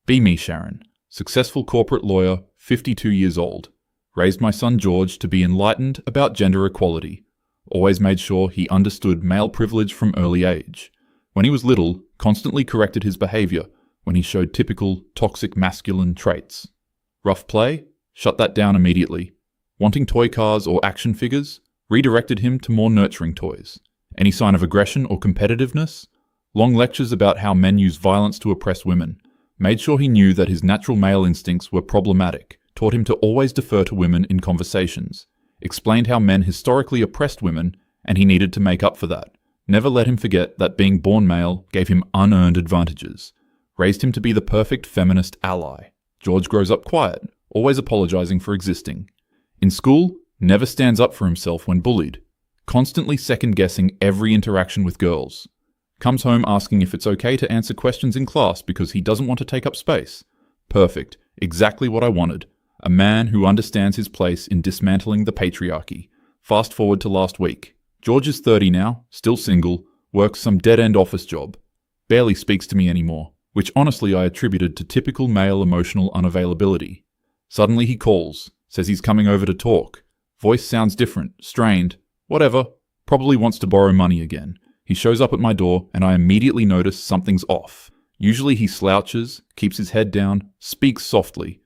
Be me, Sharon. Successful corporate lawyer, 52 years old. Raised my son George to be enlightened about gender equality. Always made sure he understood male privilege from early age. When he was little, constantly corrected his behavior when he showed typical toxic masculine traits. Rough play? Shut that down immediately. Wanting toy cars or action figures? Redirected him to more nurturing toys. Any sign of aggression or competitiveness? Long lectures about how men use violence to oppress women. Made sure he knew that his natural male instincts were problematic. Taught him to always defer to women in conversations. Explained how men historically oppressed women, and he needed to make up for that. Never let him forget that being born male gave him unearned advantages. Raised him to be the perfect feminist ally. George grows up quiet, always apologizing for existing. In school, never stands up for himself when bullied. Constantly second-guessing every interaction with girls. Comes home asking if it's okay to answer questions in class because he doesn't want to take up space. Perfect. Exactly what I wanted. A man who understands his place in dismantling the patriarchy. Fast forward to last week. George is 30 now, still single, works some dead-end office job. Barely speaks to me anymore, which honestly I attributed to typical male emotional unavailability. Suddenly he calls, says he's coming over to talk. Voice sounds different, strained, whatever. Probably wants to borrow money again. He shows up at my door and I immediately notice something's off. Usually he slouches, keeps his head down, speaks softly.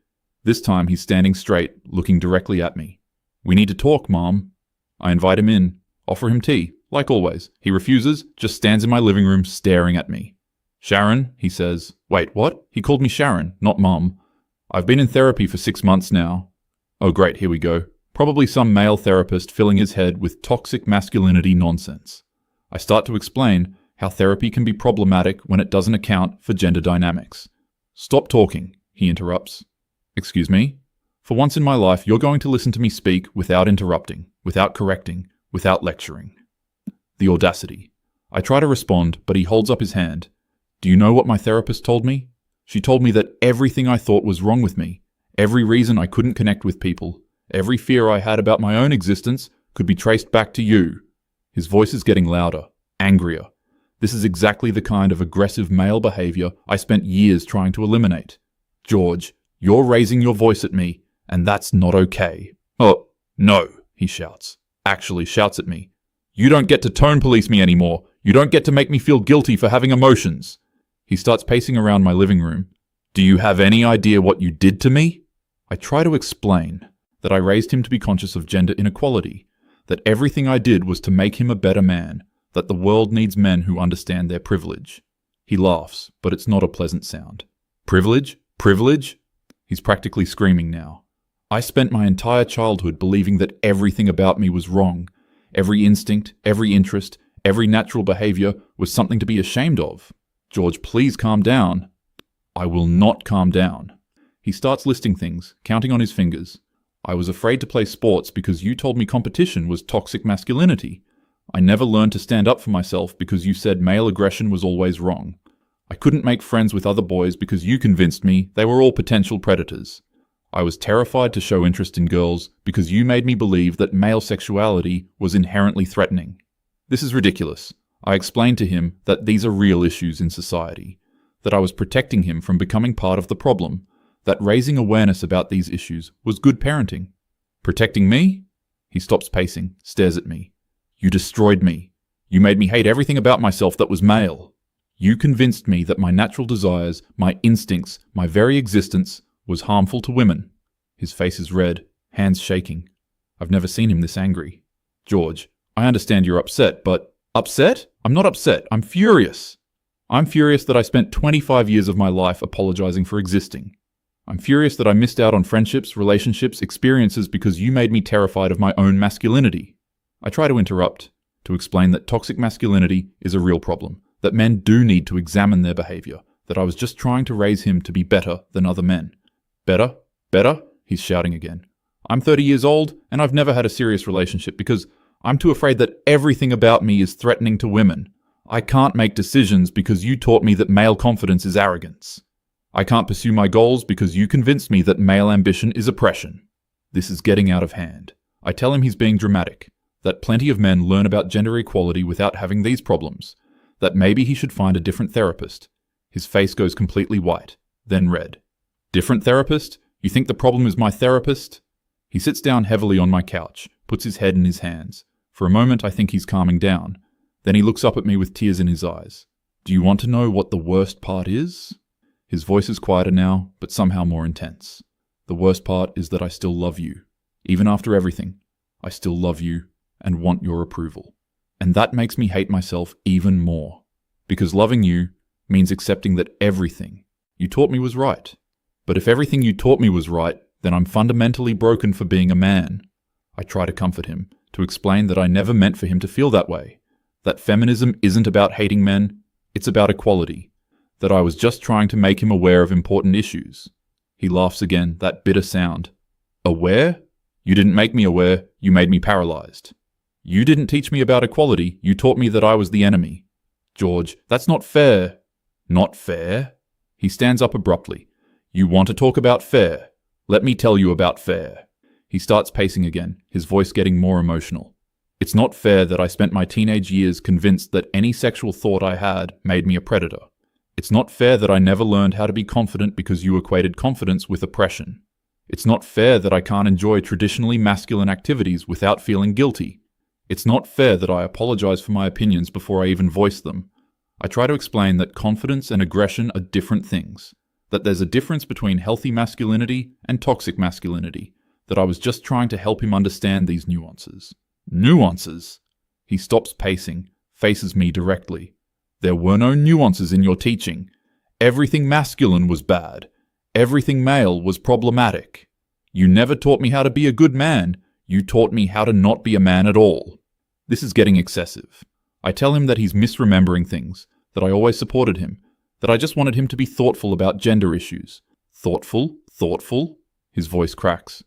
This time he's standing straight, looking directly at me. We need to talk, Mom. I invite him in, offer him tea, like always. He refuses, just stands in my living room staring at me. Sharon, he says. Wait, what? He called me Sharon, not Mom. I've been in therapy for 6 months now. Oh great, here we go. Probably some male therapist filling his head with toxic masculinity nonsense. I start to explain how therapy can be problematic when it doesn't account for gender dynamics. Stop talking, he interrupts. Excuse me? For once in my life, you're going to listen to me speak without interrupting, without correcting, without lecturing. The audacity. I try to respond, but he holds up his hand. Do you know what my therapist told me? She told me that everything I thought was wrong with me, every reason I couldn't connect with people, every fear I had about my own existence could be traced back to you. His voice is getting louder, angrier. This is exactly the kind of aggressive male behavior I spent years trying to eliminate. George, you're raising your voice at me, and that's not okay. Oh, no, he shouts. Actually shouts at me. You don't get to tone police me anymore. You don't get to make me feel guilty for having emotions. He starts pacing around my living room. Do you have any idea what you did to me? I try to explain that I raised him to be conscious of gender inequality, that everything I did was to make him a better man, that the world needs men who understand their privilege. He laughs, but it's not a pleasant sound. Privilege? Privilege? He's practically screaming now. I spent my entire childhood believing that everything about me was wrong. Every instinct, every interest, every natural behavior was something to be ashamed of. George, please calm down. I will not calm down. He starts listing things, counting on his fingers. I was afraid to play sports because you told me competition was toxic masculinity. I never learned to stand up for myself because you said male aggression was always wrong. I couldn't make friends with other boys because you convinced me they were all potential predators. I was terrified to show interest in girls because you made me believe that male sexuality was inherently threatening. This is ridiculous. I explained to him that these are real issues in society, that I was protecting him from becoming part of the problem, that raising awareness about these issues was good parenting. Protecting me? He stops pacing, stares at me. You destroyed me. You made me hate everything about myself that was male. You convinced me that my natural desires, my instincts, my very existence was harmful to women. His face is red, hands shaking. I've never seen him this angry. George, I understand you're upset, but... Upset? I'm not upset. I'm furious. I'm furious that I spent 25 years of my life apologizing for existing. I'm furious that I missed out on friendships, relationships, experiences because you made me terrified of my own masculinity. I try to interrupt, to explain that toxic masculinity is a real problem, that men do need to examine their behavior, that I was just trying to raise him to be better than other men. Better? Better? He's shouting again. I'm 30 years old and I've never had a serious relationship because I'm too afraid that everything about me is threatening to women. I can't make decisions because you taught me that male confidence is arrogance. I can't pursue my goals because you convinced me that male ambition is oppression. This is getting out of hand. I tell him he's being dramatic, that plenty of men learn about gender equality without having these problems, that maybe he should find a different therapist. His face goes completely white. then red. Different therapist? You think the problem is my therapist? He sits down heavily on my couch, puts his head in his hands. For a moment I think he's calming down. Then he looks up at me with tears in his eyes. Do you want to know what the worst part is? His voice is quieter now, but somehow more intense. The worst part is that I still love you. Even after everything, I still love you and want your approval. And that makes me hate myself even more. Because loving you means accepting that everything you taught me was right. But if everything you taught me was right, then I'm fundamentally broken for being a man. I try to comfort him, to explain that I never meant for him to feel that way. That feminism isn't about hating men, it's about equality. That I was just trying to make him aware of important issues. He laughs again, that bitter sound. Aware? You didn't make me aware, you made me paralyzed. You didn't teach me about equality, you taught me that I was the enemy. George, that's not fair. Not fair? He stands up abruptly. You want to talk about fair? Let me tell you about fair. He starts pacing again, his voice getting more emotional. It's not fair that I spent my teenage years convinced that any sexual thought I had made me a predator. It's not fair that I never learned how to be confident because you equated confidence with oppression. It's not fair that I can't enjoy traditionally masculine activities without feeling guilty. It's not fair that I apologize for my opinions before I even voice them. I try to explain that confidence and aggression are different things, that there's a difference between healthy masculinity and toxic masculinity, that I was just trying to help him understand these nuances. Nuances? He stops pacing, faces me directly. There were no nuances in your teaching. Everything masculine was bad. Everything male was problematic. You never taught me how to be a good man. You taught me how to not be a man at all. This is getting excessive. I tell him that he's misremembering things, that I always supported him, that I just wanted him to be thoughtful about gender issues. Thoughtful? Thoughtful? His voice cracks.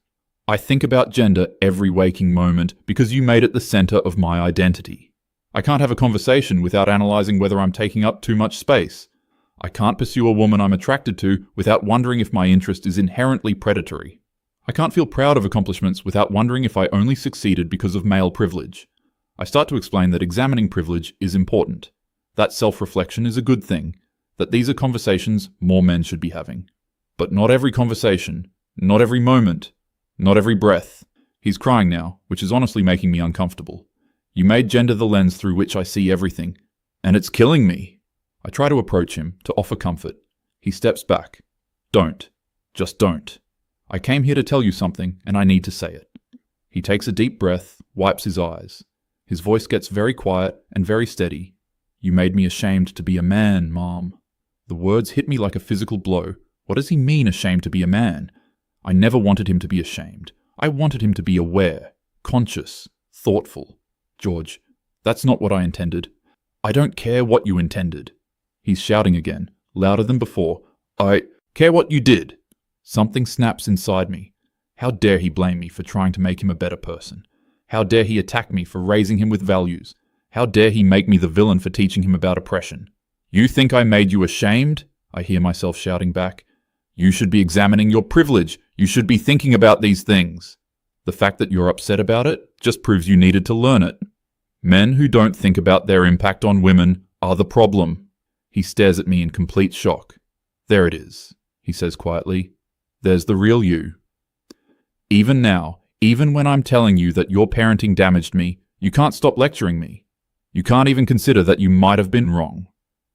I think about gender every waking moment because you made it the center of my identity. I can't have a conversation without analyzing whether I'm taking up too much space. I can't pursue a woman I'm attracted to without wondering if my interest is inherently predatory. I can't feel proud of accomplishments without wondering if I only succeeded because of male privilege. I start to explain that examining privilege is important, that self-reflection is a good thing, that these are conversations more men should be having. But not every conversation, not every moment, not every breath. He's crying now, which is honestly making me uncomfortable. You made gender the lens through which I see everything, and it's killing me. I try to approach him, to offer comfort. He steps back. Don't. Just don't. I came here to tell you something, and I need to say it. He takes a deep breath, wipes his eyes. His voice gets very quiet and very steady. You made me ashamed to be a man, Mom. The words hit me like a physical blow. What does he mean, ashamed to be a man? I never wanted him to be ashamed. I wanted him to be aware, conscious, thoughtful. George, that's not what I intended. I don't care what you intended. He's shouting again, louder than before. I care what you did. Something snaps inside me. How dare he blame me for trying to make him a better person? How dare he attack me for raising him with values? How dare he make me the villain for teaching him about oppression? You think I made you ashamed? I hear myself shouting back. You should be examining your privilege. You should be thinking about these things. The fact that you're upset about it just proves you needed to learn it. Men who don't think about their impact on women are the problem. He stares at me in complete shock. There it is, he says quietly. There's the real you. Even now, even when I'm telling you that your parenting damaged me, you can't stop lecturing me. You can't even consider that you might have been wrong.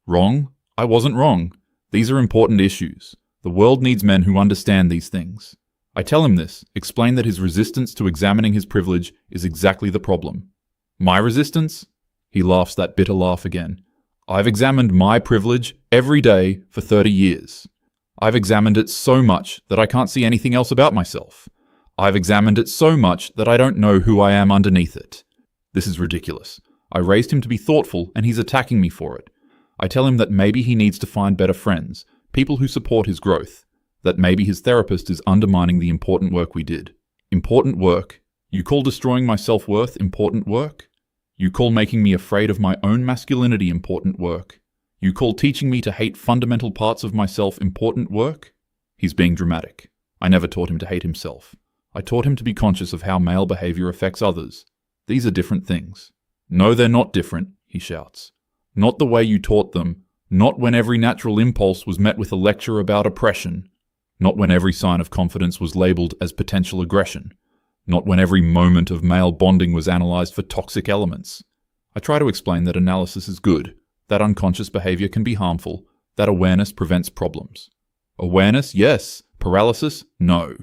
Wrong? I wasn't wrong. These are important issues. The world needs men who understand these things. I tell him this, explain that his resistance to examining his privilege is exactly the problem. My resistance? He laughs that bitter laugh again. I've examined my privilege every day for 30 years. I've examined it so much that I can't see anything else about myself. I've examined it so much that I don't know who I am underneath it. This is ridiculous. I raised him to be thoughtful and he's attacking me for it. I tell him that maybe he needs to find better friends, people who support his growth, that maybe his therapist is undermining the important work we did. Important work? You call destroying my self-worth important work? You call making me afraid of my own masculinity important work? You call teaching me to hate fundamental parts of myself important work? He's being dramatic. I never taught him to hate himself. I taught him to be conscious of how male behavior affects others. These are different things. No, they're not different, he shouts. Not the way you taught them, Not when every natural impulse was met with a lecture about oppression. Not when every sign of confidence was labelled as potential aggression. Not when every moment of male bonding was analysed for toxic elements. I try to explain that analysis is good, that unconscious behaviour can be harmful, that awareness prevents problems. Awareness, yes. Paralysis, no.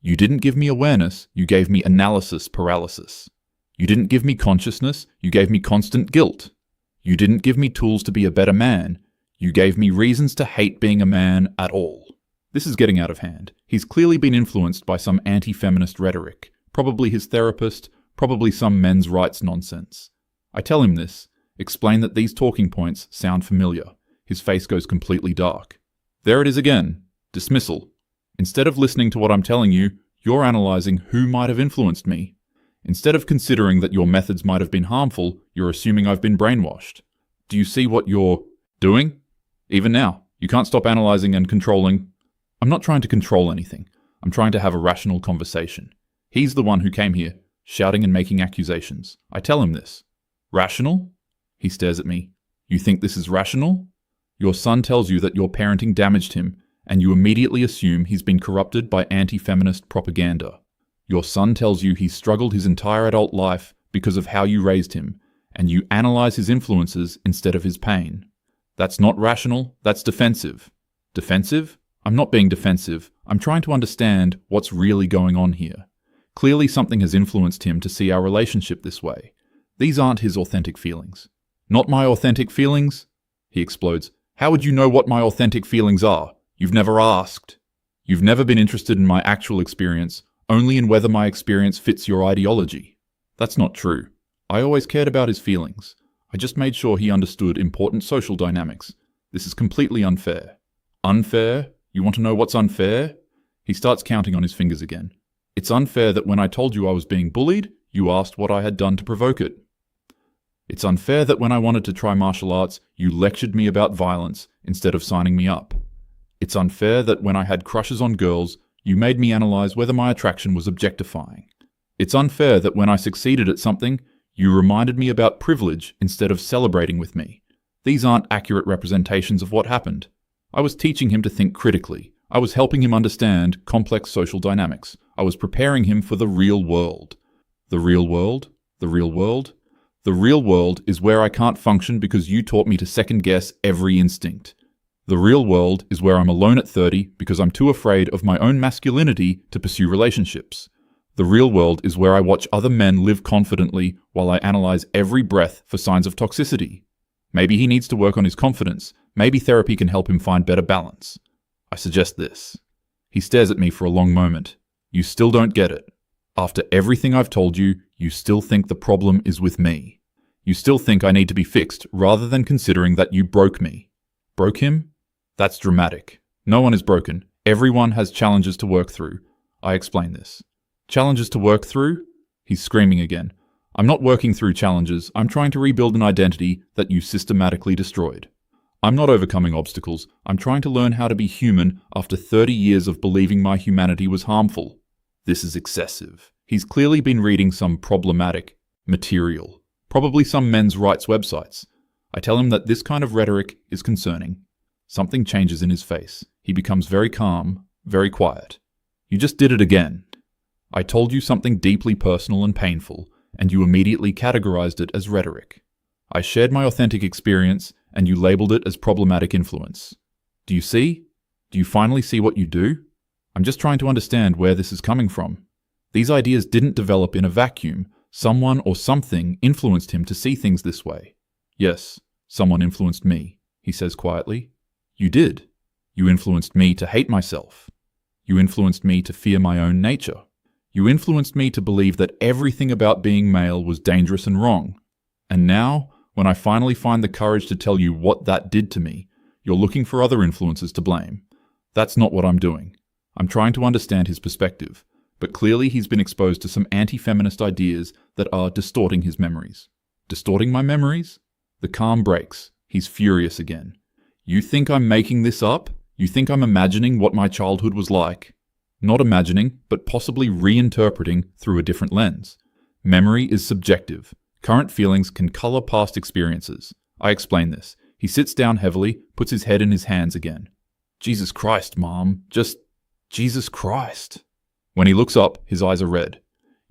You didn't give me awareness, you gave me analysis paralysis. You didn't give me consciousness, you gave me constant guilt. You didn't give me tools to be a better man, you gave me reasons to hate being a man at all. This is getting out of hand. He's clearly been influenced by some anti-feminist rhetoric, probably his therapist, probably some men's rights nonsense. I tell him this, explain that these talking points sound familiar. His face goes completely dark. There it is again. Dismissal. Instead of listening to what I'm telling you, you're analysing who might have influenced me. Instead of considering that your methods might have been harmful, you're assuming I've been brainwashed. Do you see what you're doing? Even now, you can't stop analysing and controlling. I'm not trying to control anything. I'm trying to have a rational conversation. He's the one who came here, shouting and making accusations. I tell him this. Rational? He stares at me. You think this is rational? Your son tells you that your parenting damaged him, and you immediately assume he's been corrupted by anti-feminist propaganda. Your son tells you he's struggled his entire adult life because of how you raised him, and you analyze his influences instead of his pain. That's not rational, that's defensive. Defensive? I'm not being defensive. I'm trying to understand what's really going on here. Clearly something has influenced him to see our relationship this way. These aren't his authentic feelings. Not my authentic feelings? He explodes. How would you know what my authentic feelings are? You've never asked. You've never been interested in my actual experience, only in whether my experience fits your ideology. That's not true. I always cared about his feelings. I just made sure he understood important social dynamics. This is completely unfair. Unfair? You want to know what's unfair? He starts counting on his fingers again. It's unfair that when I told you I was being bullied, you asked what I had done to provoke it. It's unfair that when I wanted to try martial arts, you lectured me about violence instead of signing me up. It's unfair that when I had crushes on girls, you made me analyze whether my attraction was objectifying. It's unfair that when I succeeded at something, you reminded me about privilege instead of celebrating with me. These aren't accurate representations of what happened. I was teaching him to think critically. I was helping him understand complex social dynamics. I was preparing him for the real world. The real world? The real world? The real world is where I can't function because you taught me to second-guess every instinct. The real world is where I'm alone at 30 because I'm too afraid of my own masculinity to pursue relationships. The real world is where I watch other men live confidently while I analyze every breath for signs of toxicity. Maybe he needs to work on his confidence. Maybe therapy can help him find better balance. I suggest this. He stares at me for a long moment. You still don't get it. After everything I've told you, you still think the problem is with me. You still think I need to be fixed rather than considering that you broke me. Broke him? That's dramatic. No one is broken. Everyone has challenges to work through. I explain this. Challenges to work through? He's screaming again. I'm not working through challenges. I'm trying to rebuild an identity that you systematically destroyed. I'm not overcoming obstacles. I'm trying to learn how to be human after 30 years of believing my humanity was harmful. This is excessive. He's clearly been reading some problematic material, probably some men's rights websites. I tell him that this kind of rhetoric is concerning. Something changes in his face. He becomes very calm, very quiet. You just did it again. I told you something deeply personal and painful, and you immediately categorized it as rhetoric. I shared my authentic experience, and you labeled it as problematic influence. Do you see? Do you finally see what you do? I'm just trying to understand where this is coming from. These ideas didn't develop in a vacuum. Someone or something influenced him to see things this way. Yes, someone influenced me, he says quietly. You did. You influenced me to hate myself. You influenced me to fear my own nature. You influenced me to believe that everything about being male was dangerous and wrong. And now, when I finally find the courage to tell you what that did to me, you're looking for other influences to blame. That's not what I'm doing. I'm trying to understand his perspective, but clearly he's been exposed to some anti-feminist ideas that are distorting his memories. Distorting my memories? The calm breaks. He's furious again. You think I'm making this up? You think I'm imagining what my childhood was like? Not imagining, but possibly reinterpreting through a different lens. Memory is subjective. Current feelings can color past experiences. I explain this. He sits down heavily, puts his head in his hands again. Jesus Christ, Mom. Just Jesus Christ. When he looks up, his eyes are red.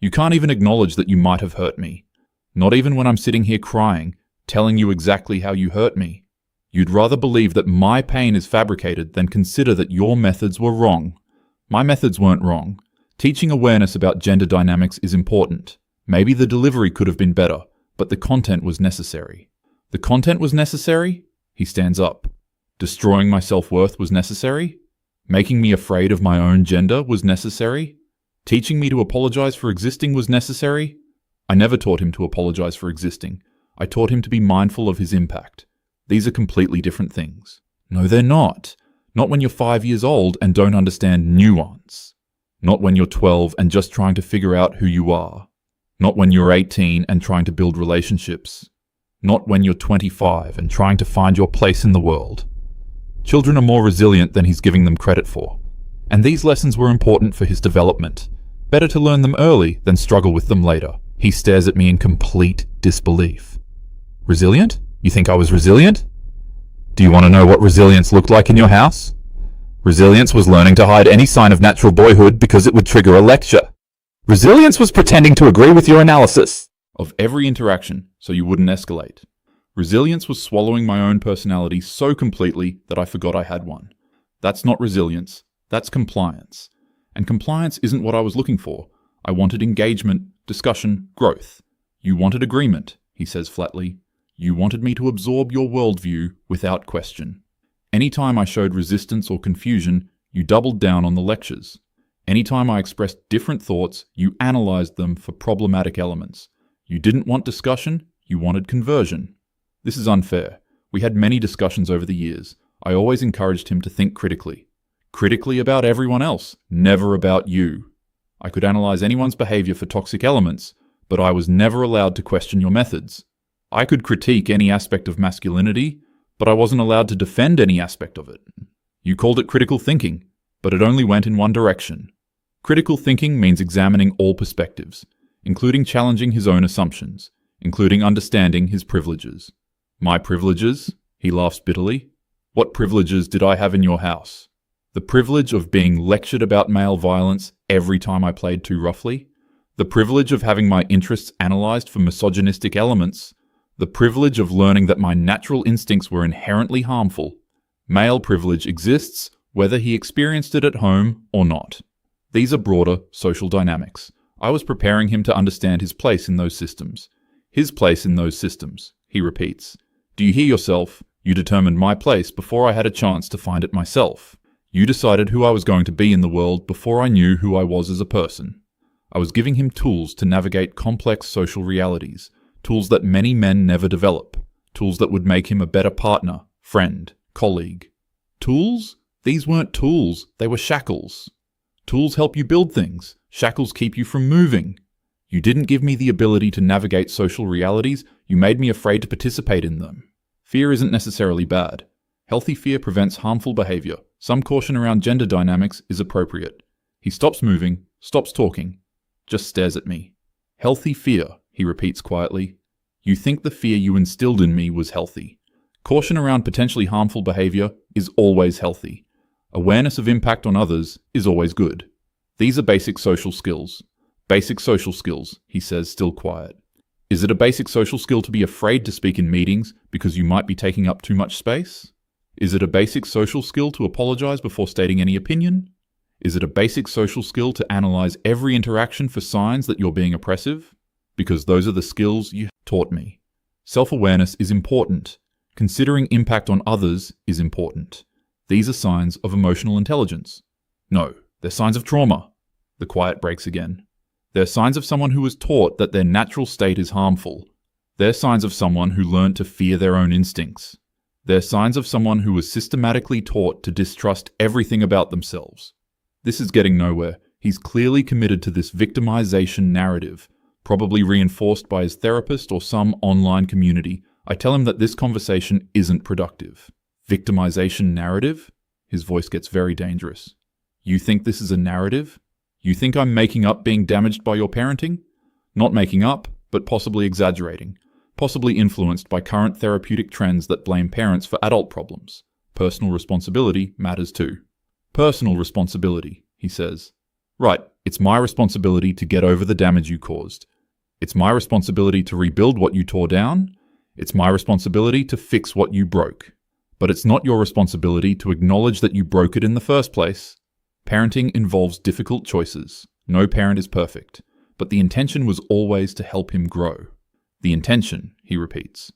You can't even acknowledge that you might have hurt me. Not even when I'm sitting here crying, telling you exactly how you hurt me. You'd rather believe that my pain is fabricated than consider that your methods were wrong. My methods weren't wrong. Teaching awareness about gender dynamics is important. Maybe the delivery could have been better, but the content was necessary. The content was necessary? He stands up. Destroying my self-worth was necessary? Making me afraid of my own gender was necessary? Teaching me to apologize for existing was necessary? I never taught him to apologize for existing. I taught him to be mindful of his impact. These are completely different things. No, they're not. Not when you're 5 years old and don't understand nuance. Not when you're 12 and just trying to figure out who you are. Not when you're 18 and trying to build relationships. Not when you're 25 and trying to find your place in the world. Children are more resilient than he's giving them credit for. And these lessons were important for his development. Better to learn them early than struggle with them later. He stares at me in complete disbelief. Resilient? You think I was resilient? Do you want to know what resilience looked like in your house? Resilience was learning to hide any sign of natural boyhood because it would trigger a lecture. Resilience was pretending to agree with your analysis of every interaction so you wouldn't escalate. Resilience was swallowing my own personality so completely that I forgot I had one. That's not resilience, that's compliance. And compliance isn't what I was looking for. I wanted engagement, discussion, growth. You wanted agreement, he says flatly. You wanted me to absorb your worldview without question. Anytime I showed resistance or confusion, you doubled down on the lectures. Anytime I expressed different thoughts, you analyzed them for problematic elements. You didn't want discussion, you wanted conversion. This is unfair. We had many discussions over the years. I always encouraged him to think critically. Critically about everyone else, never about you. I could analyze anyone's behavior for toxic elements, but I was never allowed to question your methods. I could critique any aspect of masculinity, but I wasn't allowed to defend any aspect of it. You called it critical thinking, but it only went in one direction. Critical thinking means examining all perspectives, including challenging his own assumptions, including understanding his privileges. My privileges? He laughs bitterly. What privileges did I have in your house? The privilege of being lectured about male violence every time I played too roughly? The privilege of having my interests analyzed for misogynistic elements? The privilege of learning that my natural instincts were inherently harmful? Male privilege exists whether he experienced it at home or not. These are broader social dynamics. I was preparing him to understand his place in those systems. His place in those systems, he repeats. Do you hear yourself? You determined my place before I had a chance to find it myself. You decided who I was going to be in the world before I knew who I was as a person. I was giving him tools to navigate complex social realities, tools that many men never develop, tools that would make him a better partner, friend, colleague. Tools? These weren't tools, they were shackles. Tools help you build things, shackles keep you from moving. You didn't give me the ability to navigate social realities, you made me afraid to participate in them. Fear isn't necessarily bad. Healthy fear prevents harmful behavior. Some caution around gender dynamics is appropriate. He stops moving, stops talking, just stares at me. Healthy fear, he repeats quietly. You think the fear you instilled in me was healthy. Caution around potentially harmful behavior is always healthy. Awareness of impact on others is always good. These are basic social skills. Basic social skills, he says, still quiet. Is it a basic social skill to be afraid to speak in meetings because you might be taking up too much space? Is it a basic social skill to apologize before stating any opinion? Is it a basic social skill to analyze every interaction for signs that you're being oppressive? Because those are the skills you taught me. Self-awareness is important. Considering impact on others is important. These are signs of emotional intelligence. No, they're signs of trauma. The quiet breaks again. They're signs of someone who was taught that their natural state is harmful. They're signs of someone who learned to fear their own instincts. They're signs of someone who was systematically taught to distrust everything about themselves. This is getting nowhere. He's clearly committed to this victimization narrative, probably reinforced by his therapist or some online community. I tell him that this conversation isn't productive. Victimization narrative? His voice gets very dangerous. You think this is a narrative? You think I'm making up being damaged by your parenting? Not making up, but possibly exaggerating. possibly influenced by current therapeutic trends that blame parents for adult problems. Personal responsibility matters too. Personal responsibility, he says. Right, it's my responsibility to get over the damage you caused. It's my responsibility to rebuild what you tore down. It's my responsibility to fix what you broke. But it's not your responsibility to acknowledge that you broke it in the first place. Parenting involves difficult choices. No parent is perfect. But the intention was always to help him grow. The intention, he repeats.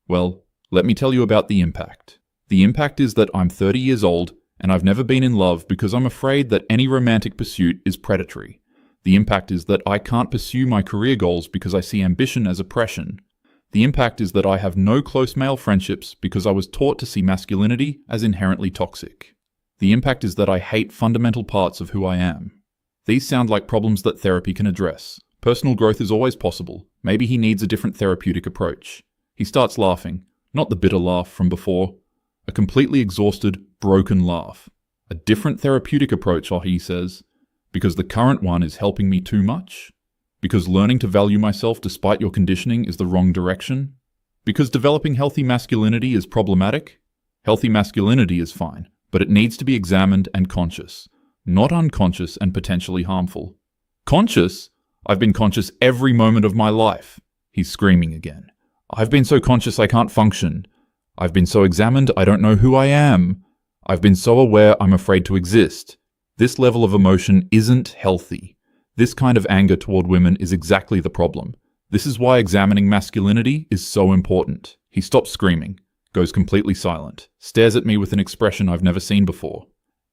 Well, let me tell you about the impact. The impact is that I'm 30 years old and I've never been in love because I'm afraid that any romantic pursuit is predatory. The impact is that I can't pursue my career goals because I see ambition as oppression. The impact is that I have no close male friendships because I was taught to see masculinity as inherently toxic. The impact is that I hate fundamental parts of who I am. These sound like problems that therapy can address. Personal growth is always possible. Maybe he needs a different therapeutic approach. He starts laughing, not the bitter laugh from before. A completely exhausted, broken laugh. A different therapeutic approach, he says. Because the current one is helping me too much? Because learning to value myself despite your conditioning is the wrong direction? Because developing healthy masculinity is problematic? Healthy masculinity is fine, but it needs to be examined and conscious, not unconscious and potentially harmful. Conscious? I've been conscious every moment of my life. He's screaming again. I've been so conscious I can't function. I've been so examined I don't know who I am. I've been so aware I'm afraid to exist. This level of emotion isn't healthy. This kind of anger toward women is exactly the problem. This is why examining masculinity is so important. He stops screaming, goes completely silent, stares at me with an expression I've never seen before.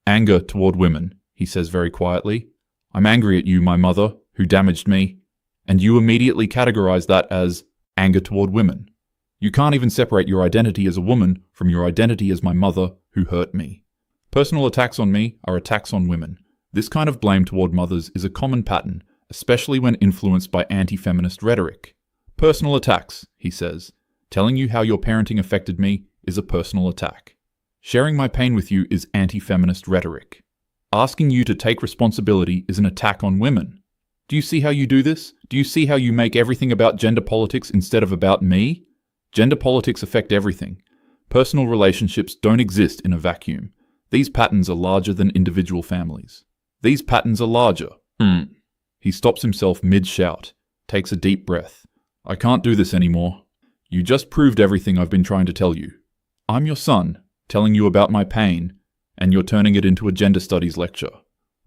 Anger toward women, he says very quietly. I'm angry at you, my mother, who damaged me. And you immediately categorize that as anger toward women. You can't even separate your identity as a woman from your identity as my mother who hurt me. Personal attacks on me are attacks on women. This kind of blame toward mothers is a common pattern, especially when influenced by anti-feminist rhetoric. Personal attacks, he says. Telling you how your parenting affected me is a personal attack. Sharing my pain with you is anti-feminist rhetoric. Asking you to take responsibility is an attack on women. Do you see how you do this? Do you see how you make everything about gender politics instead of about me? Gender politics affect everything. Personal relationships don't exist in a vacuum. These patterns are larger than individual families. These patterns are larger. He stops himself mid-shout, takes a deep breath. I can't do this anymore. You just proved everything I've been trying to tell you. I'm your son, telling you about my pain, and you're turning it into a gender studies lecture.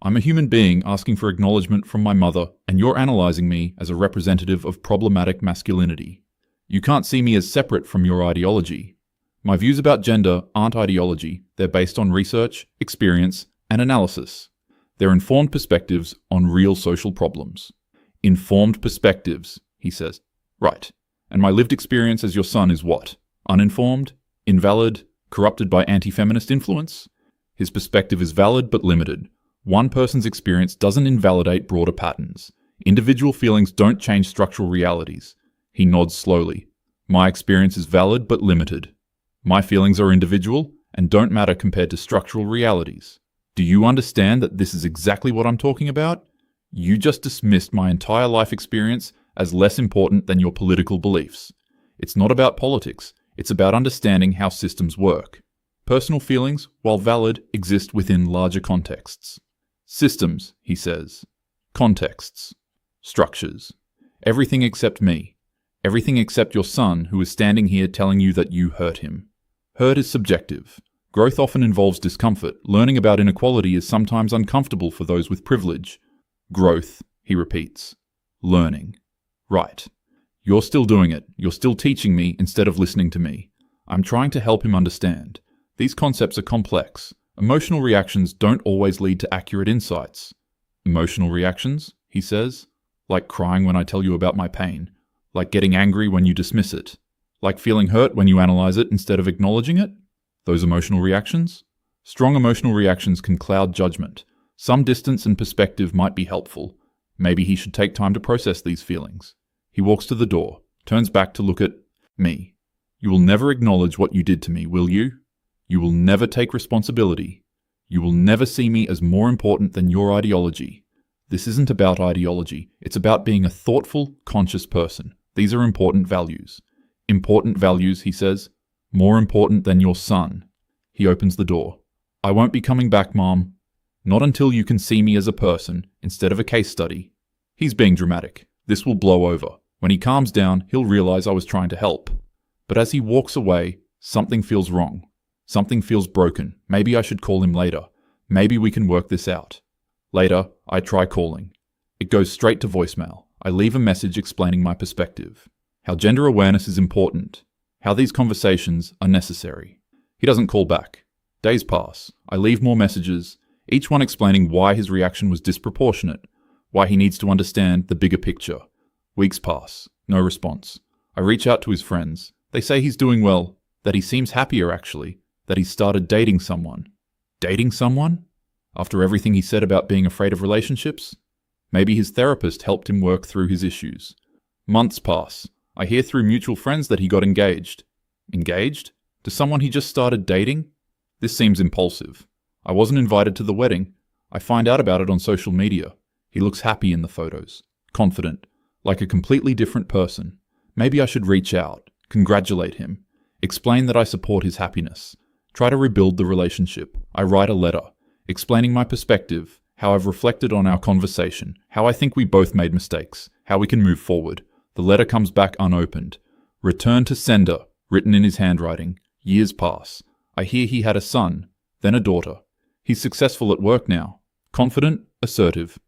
I'm a human being asking for acknowledgement from my mother, and you're analyzing me as a representative of problematic masculinity. You can't see me as separate from your ideology. My views about gender aren't ideology. They're based on research, experience, and analysis. They're informed perspectives on real social problems. Informed perspectives, he says. Right. And my lived experience as your son is what? Uninformed? Invalid? Corrupted by anti-feminist influence? His perspective is valid but limited. One person's experience doesn't invalidate broader patterns. Individual feelings don't change structural realities. He nods slowly. My experience is valid but limited. My feelings are individual and don't matter compared to structural realities. Do you understand that this is exactly what I'm talking about? You just dismissed my entire life experience as less important than your political beliefs. It's not about politics. It's about understanding how systems work. Personal feelings, while valid, exist within larger contexts. Systems, he says. Contexts. Structures. Everything except me. Everything except your son who is standing here telling you that you hurt him. Hurt is subjective. Growth often involves discomfort. Learning about inequality is sometimes uncomfortable for those with privilege. Growth, he repeats. Learning. Right. You're still doing it. You're still teaching me instead of listening to me. I'm trying to help him understand. These concepts are complex. Emotional reactions don't always lead to accurate insights. Emotional reactions, he says, like crying when I tell you about my pain, like getting angry when you dismiss it, like feeling hurt when you analyze it instead of acknowledging it. Those emotional reactions? Strong emotional reactions can cloud judgment. Some distance and perspective might be helpful. Maybe he should take time to process these feelings. He walks to the door, turns back to look at me. You will never acknowledge what you did to me, will you? You will never take responsibility. You will never see me as more important than your ideology. This isn't about ideology. It's about being a thoughtful, conscious person. These are important values. Important values, he says. More important than your son. He opens the door. I won't be coming back, Mom. Not until you can see me as a person instead of a case study. He's being dramatic. This will blow over. When he calms down, he'll realize I was trying to help. But as he walks away, something feels wrong. Something feels broken. Maybe I should call him later. Maybe we can work this out. Later, I try calling. It goes straight to voicemail. I leave a message explaining my perspective. How gender awareness is important. How these conversations are necessary. He doesn't call back. Days pass. I leave more messages, each one explaining why his reaction was disproportionate, why he needs to understand the bigger picture. Weeks pass. No response. I reach out to his friends. They say he's doing well, that he seems happier actually, that he's started dating someone. Dating someone? After everything he said about being afraid of relationships? Maybe his therapist helped him work through his issues. Months pass. I hear through mutual friends that he got engaged. Engaged? To someone he just started dating? This seems impulsive. I wasn't invited to the wedding. I find out about it on social media. He looks happy in the photos. Confident. Like a completely different person. Maybe I should reach out. Congratulate him. Explain that I support his happiness. Try to rebuild the relationship. I write a letter, explaining my perspective, how I've reflected on our conversation, how I think we both made mistakes, how we can move forward. The letter comes back unopened. Return to sender, written in his handwriting. Years pass. I hear he had a son, then a daughter. He's successful at work now. Confident, assertive.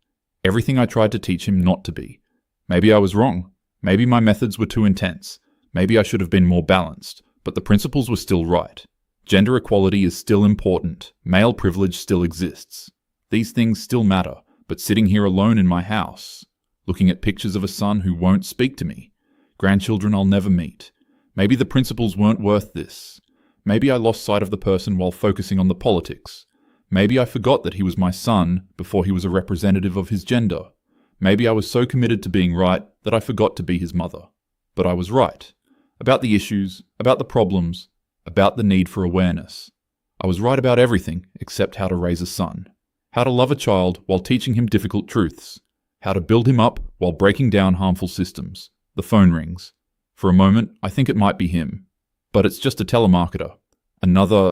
Everything I tried to teach him not to be. Maybe I was wrong. Maybe my methods were too intense. Maybe I should have been more balanced. But the principles were still right. Gender equality is still important. Male privilege still exists. These things still matter. But sitting here alone in my house, looking at pictures of a son who won't speak to me, grandchildren I'll never meet. Maybe the principles weren't worth this. Maybe I lost sight of the person while focusing on the politics. Maybe I forgot that he was my son before he was a representative of his gender. Maybe I was so committed to being right that I forgot to be his mother. But I was right. About the issues, about the problems, about the need for awareness. I was right about everything except how to raise a son. How to love a child while teaching him difficult truths. How to build him up while breaking down harmful systems. The phone rings. For a moment, I think it might be him. But it's just a telemarketer. Another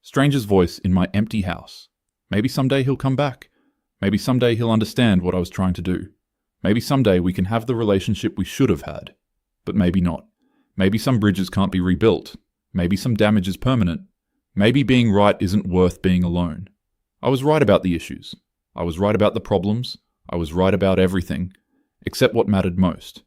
stranger's voice in my empty house. Maybe someday he'll come back. Maybe someday he'll understand what I was trying to do. Maybe someday we can have the relationship we should have had. But maybe not. Maybe some bridges can't be rebuilt. Maybe some damage is permanent. Maybe being right isn't worth being alone. I was right about the issues. I was right about the problems. I was right about everything, except what mattered most.